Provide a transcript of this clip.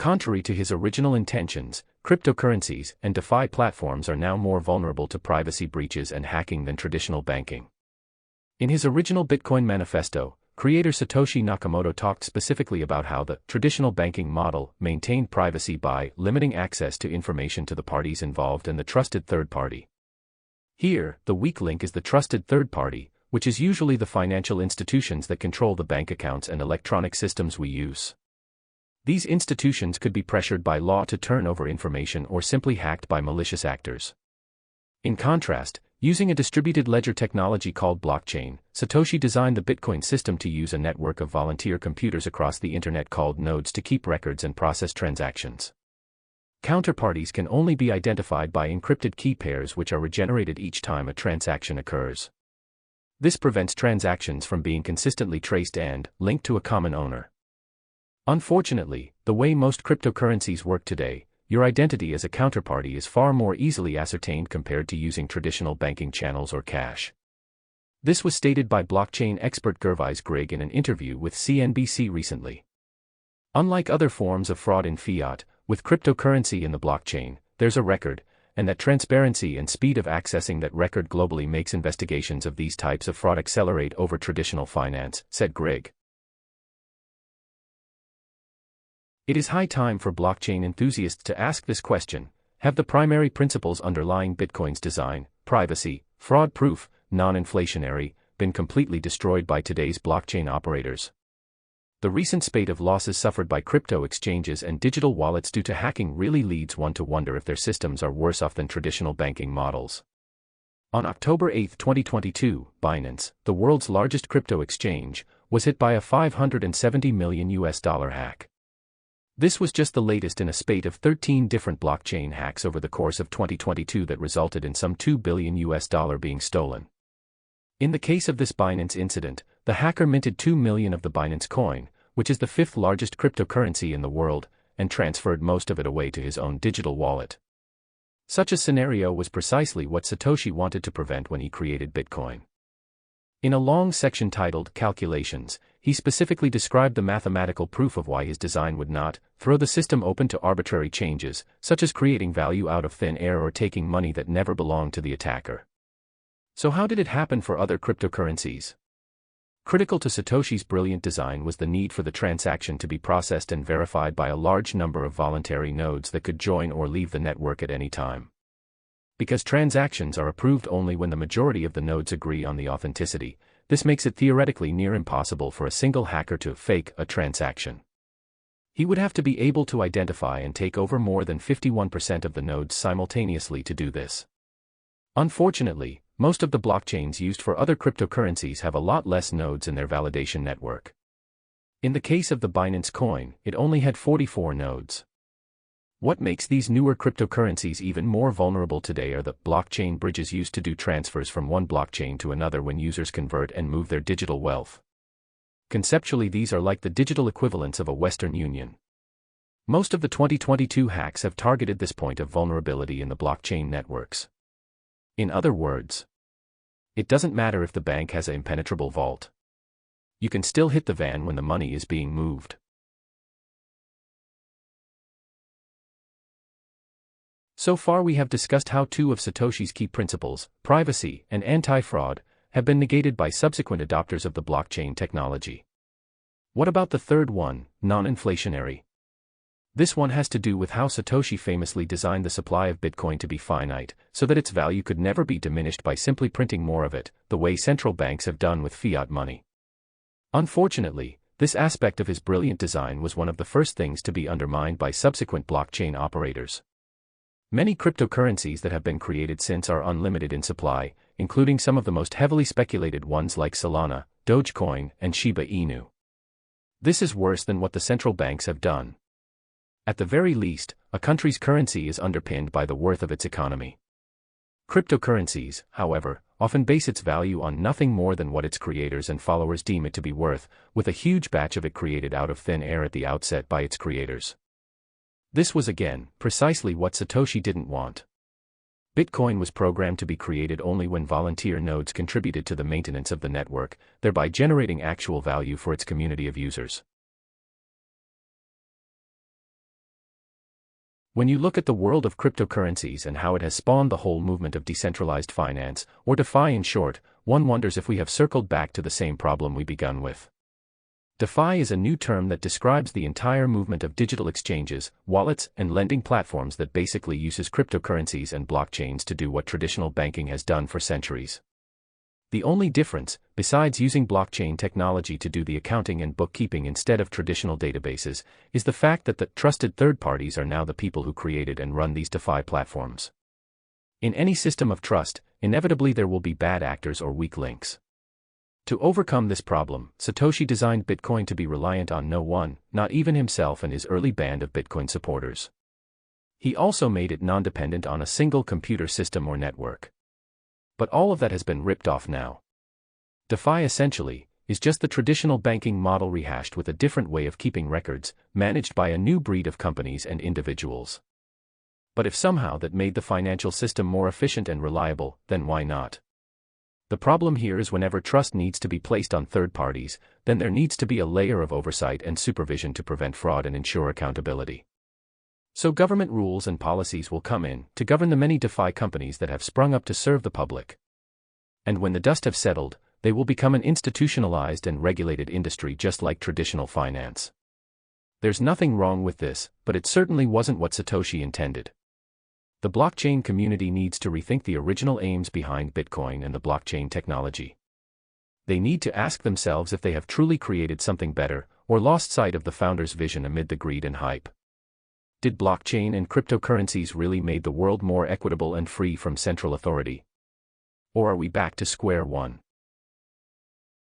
Contrary to his original intentions, cryptocurrencies and DeFi platforms are now more vulnerable to privacy breaches and hacking than traditional banking. In his original Bitcoin manifesto, creator Satoshi Nakamoto talked specifically about how the traditional banking model maintained privacy by limiting access to information to the parties involved and the trusted third party. Here, the weak link is the trusted third party, which is usually the financial institutions that control the bank accounts and electronic systems we use. These institutions could be pressured by law to turn over information or simply hacked by malicious actors. In contrast, using a distributed ledger technology called blockchain, Satoshi designed the Bitcoin system to use a network of volunteer computers across the internet called nodes to keep records and process transactions. Counterparties can only be identified by encrypted key pairs which are regenerated each time a transaction occurs. This prevents transactions from being consistently traced and linked to a common owner. Unfortunately, the way most cryptocurrencies work today, your identity as a counterparty is far more easily ascertained compared to using traditional banking channels or cash. This was stated by blockchain expert Gervais Grigg in an interview with CNBC recently. Unlike other forms of fraud in fiat, with cryptocurrency in the blockchain, there's a record, and that transparency and speed of accessing that record globally makes investigations of these types of fraud accelerate over traditional finance, said Grigg. It is high time for blockchain enthusiasts to ask this question: have the primary principles underlying Bitcoin's design, privacy, fraud-proof, non-inflationary, been completely destroyed by today's blockchain operators? The recent spate of losses suffered by crypto exchanges and digital wallets due to hacking really leads one to wonder if their systems are worse off than traditional banking models. On October 8, 2022, Binance, the world's largest crypto exchange, was hit by a $570 million hack. This was just the latest in a spate of 13 different blockchain hacks over the course of 2022 that resulted in some $2 billion being stolen. In the case of this Binance incident, the hacker minted 2 million of the Binance coin, which is the fifth largest cryptocurrency in the world, and transferred most of it away to his own digital wallet. Such a scenario was precisely what Satoshi wanted to prevent when he created Bitcoin. In a long section titled Calculations, he specifically described the mathematical proof of why his design would not throw the system open to arbitrary changes, such as creating value out of thin air or taking money that never belonged to the attacker. So how did it happen for other cryptocurrencies? Critical to Satoshi's brilliant design was the need for the transaction to be processed and verified by a large number of voluntary nodes that could join or leave the network at any time. Because transactions are approved only when the majority of the nodes agree on the authenticity, this makes it theoretically near impossible for a single hacker to fake a transaction. He would have to be able to identify and take over more than 51% of the nodes simultaneously to do this. Unfortunately, most of the blockchains used for other cryptocurrencies have a lot less nodes in their validation network. In the case of the Binance coin, it only had 44 nodes. What makes these newer cryptocurrencies even more vulnerable today are the blockchain bridges used to do transfers from one blockchain to another when users convert and move their digital wealth. Conceptually, these are like the digital equivalents of a Western Union. Most of the 2022 hacks have targeted this point of vulnerability in the blockchain networks. In other words, it doesn't matter if the bank has an impenetrable vault. You can still hit the van when the money is being moved. So far we have discussed how two of Satoshi's key principles, privacy and anti-fraud, have been negated by subsequent adopters of the blockchain technology. What about the third one, non-inflationary? This one has to do with how Satoshi famously designed the supply of Bitcoin to be finite, so that its value could never be diminished by simply printing more of it, the way central banks have done with fiat money. Unfortunately, this aspect of his brilliant design was one of the first things to be undermined by subsequent blockchain operators. Many cryptocurrencies that have been created since are unlimited in supply, including some of the most heavily speculated ones like Solana, Dogecoin, and Shiba Inu. This is worse than what the central banks have done. At the very least, a country's currency is underpinned by the worth of its economy. Cryptocurrencies, however, often base its value on nothing more than what its creators and followers deem it to be worth, with a huge batch of it created out of thin air at the outset by its creators. This was again, precisely what Satoshi didn't want. Bitcoin was programmed to be created only when volunteer nodes contributed to the maintenance of the network, thereby generating actual value for its community of users. When you look at the world of cryptocurrencies and how it has spawned the whole movement of decentralized finance, or DeFi in short, one wonders if we have circled back to the same problem we began with. DeFi is a new term that describes the entire movement of digital exchanges, wallets, and lending platforms that basically uses cryptocurrencies and blockchains to do what traditional banking has done for centuries. The only difference, besides using blockchain technology to do the accounting and bookkeeping instead of traditional databases, is the fact that the trusted third parties are now the people who created and run these DeFi platforms. In any system of trust, inevitably there will be bad actors or weak links. To overcome this problem, Satoshi designed Bitcoin to be reliant on no one, not even himself and his early band of Bitcoin supporters. He also made it non-dependent on a single computer system or network. But all of that has been ripped off now. DeFi essentially is just the traditional banking model rehashed with a different way of keeping records, managed by a new breed of companies and individuals. But if somehow that made the financial system more efficient and reliable, then why not? The problem here is whenever trust needs to be placed on third parties, then there needs to be a layer of oversight and supervision to prevent fraud and ensure accountability. So government rules and policies will come in to govern the many DeFi companies that have sprung up to serve the public. And when the dust have settled, they will become an institutionalized and regulated industry just like traditional finance. There's nothing wrong with this, but it certainly wasn't what Satoshi intended. The blockchain community needs to rethink the original aims behind Bitcoin and the blockchain technology. They need to ask themselves if they have truly created something better, or lost sight of the founder's vision amid the greed and hype. Did blockchain and cryptocurrencies really make the world more equitable and free from central authority? Or are we back to square one?